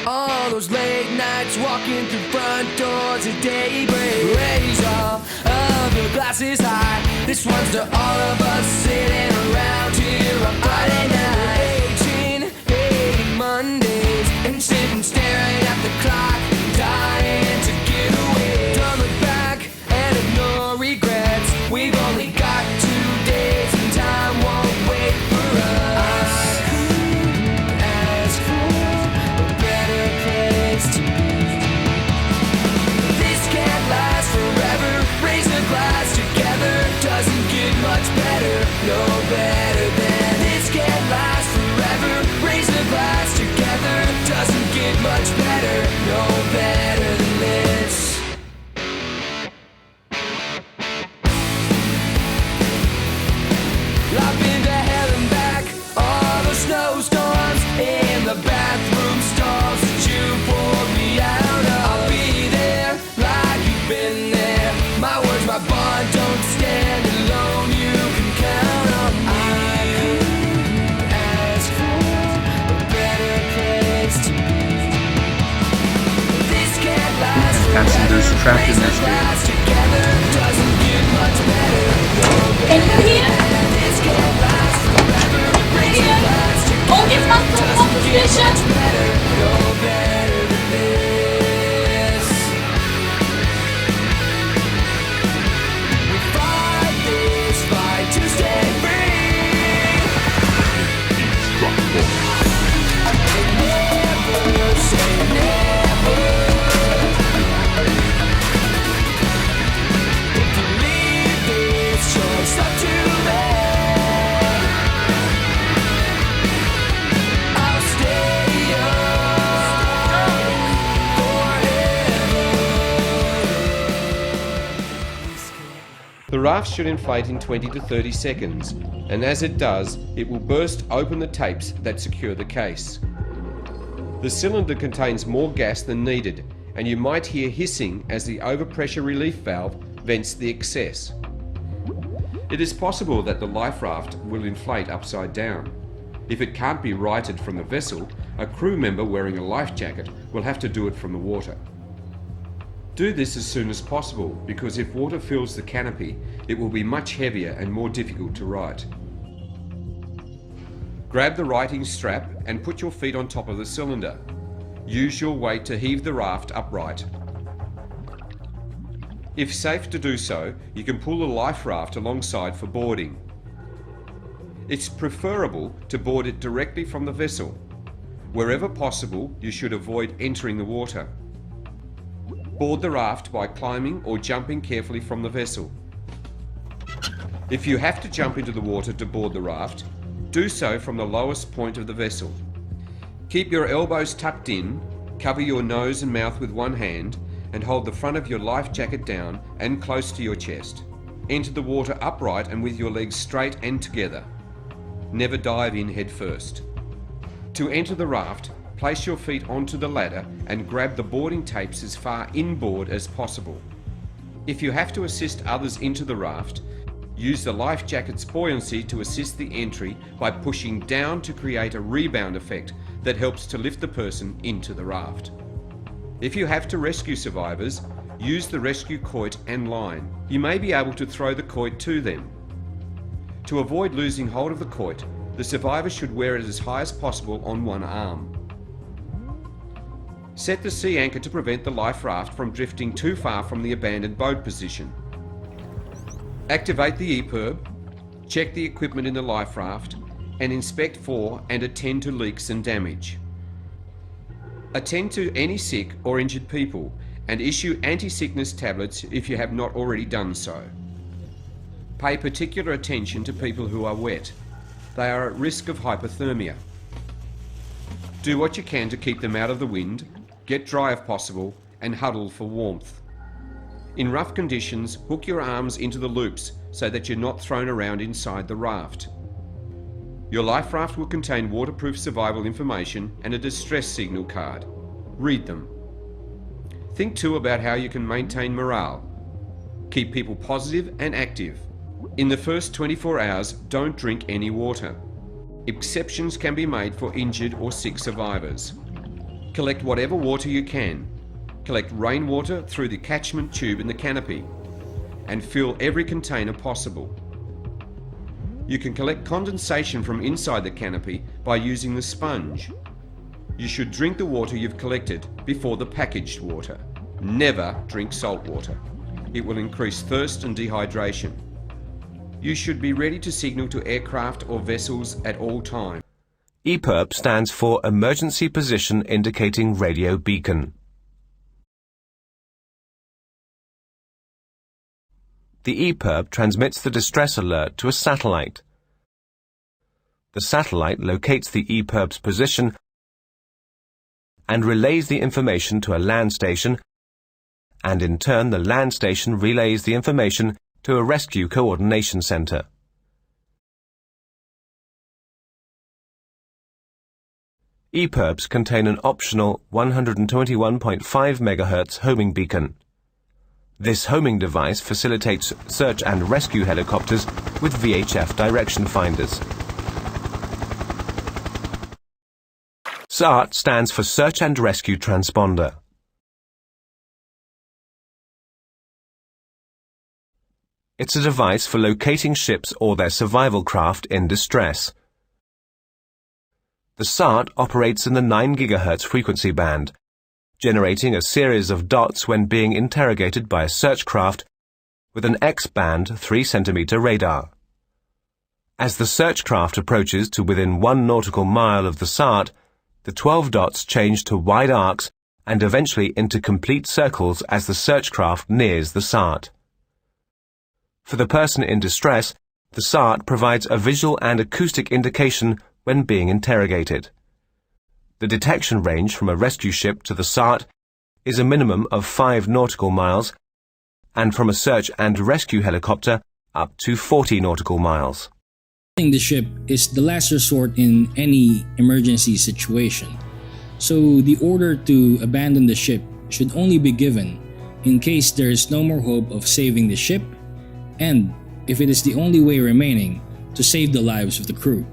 all those late nights walking through front doors at daybreak. Raise all of your glasses high. This one's to all of us sitting around here on Friday night. 18 Mondays and sitting staring at the clock, dying to get away. Don't look back and ignore regrets. We've only got 2 days and time won't wait for us. Ask for a better place to be. This can't last forever. Raise a glass together. Doesn't get much better. No better than this can't last forever. Raise a glass together. Doesn't get much better. No better than this. I've been to hell and back, all the snowstorms in the bathroom stalls that you poured me out of. I'll be there like you've been there. My words, my bond, don't stand alone. You can count on me. I couldn't ask for a better place to be. This can't last Passengers trapped in this glass together. Doesn't get much better. Can you hear? This can't last forever. Raise a glass together. Ångestmask från komposition. Better, no better than this. We fight this fight to stay free. Never say never. To leave this choice up to them. I'll stay young forever. The raft should inflate in 20 to 30 seconds, and as it does, it will burst open the tapes that secure the case. The cylinder contains more gas than needed, and you might hear hissing as the overpressure relief valve vents the excess. It is possible that the life raft will inflate upside down. If it can't be righted from the vessel, a crew member wearing a life jacket will have to do it from the water. Do this as soon as possible, because if water fills the canopy, it will be much heavier and more difficult to right. Grab the righting strap and put your feet on top of the cylinder. Use your weight to heave the raft upright. If safe to do so, you can pull the life raft alongside for boarding. It's preferable to board it directly from the vessel. Wherever possible, you should avoid entering the water. Board the raft by climbing or jumping carefully from the vessel. If you have to jump into the water to board the raft, do so from the lowest point of the vessel. Keep your elbows tucked in, cover your nose and mouth with one hand, and hold the front of your life jacket down and close to your chest. Enter the water upright and with your legs straight and together. Never dive in head first. To enter the raft, place your feet onto the ladder and grab the boarding tapes as far inboard as possible. If you have to assist others into the raft, use the life jacket's buoyancy to assist the entry by pushing down to create a rebound effect that helps to lift the person into the raft. If you have to rescue survivors, use the rescue quoit and line. You may be able to throw the quoit to them. To avoid losing hold of the quoit, the survivor should wear it as high as possible on one arm. Set the sea anchor to prevent the life raft from drifting too far from the abandoned boat position. Activate the EPIRB, check the equipment in the life raft, and inspect for and attend to leaks and damage. Attend to any sick or injured people and issue anti-sickness tablets if you have not already done so. Pay particular attention to people who are wet. They are at risk of hypothermia. Do what you can to keep them out of the wind, get dry if possible, and huddle for warmth. In rough conditions, hook your arms into the loops so that you're not thrown around inside the raft. Your life raft will contain waterproof survival information and a distress signal card. Read them. Think too about how you can maintain morale. Keep people positive and active. In the first 24 hours, don't drink any water. Exceptions can be made for injured or sick survivors. Collect whatever water you can. Collect rainwater through the catchment tube in the canopy and fill every container possible. You can collect condensation from inside the canopy by using the sponge. You should drink the water you've collected before the packaged water. Never drink salt water. It will increase thirst and dehydration. You should be ready to signal to aircraft or vessels at all times. EPIRB stands for Emergency Position Indicating Radio Beacon. The EPIRB transmits the distress alert to a satellite. The satellite locates the EPIRB's position and relays the information to a land station, and in turn the land station relays the information to a rescue coordination center. EPIRBs contain an optional 121.5 MHz homing beacon. This homing device facilitates search and rescue helicopters with VHF direction finders. SART stands for Search and Rescue Transponder. It's a device for locating ships or their survival craft in distress. The SART operates in the 9 GHz frequency band, generating a series of dots when being interrogated by a search craft with an X-band 3 cm radar. As the search craft approaches to within 1 nautical mile of the SART, the 12 dots change to wide arcs and eventually into complete circles as the search craft nears the SART. For the person in distress, the SART provides a visual and acoustic indication when being interrogated. The detection range from a rescue ship to the SART is a minimum of 5 nautical miles, and from a search and rescue helicopter up to 40 nautical miles. The ship is the last resort in any emergency situation, so the order to abandon the ship should only be given in case there is no more hope of saving the ship, and if it is the only way remaining to save the lives of the crew.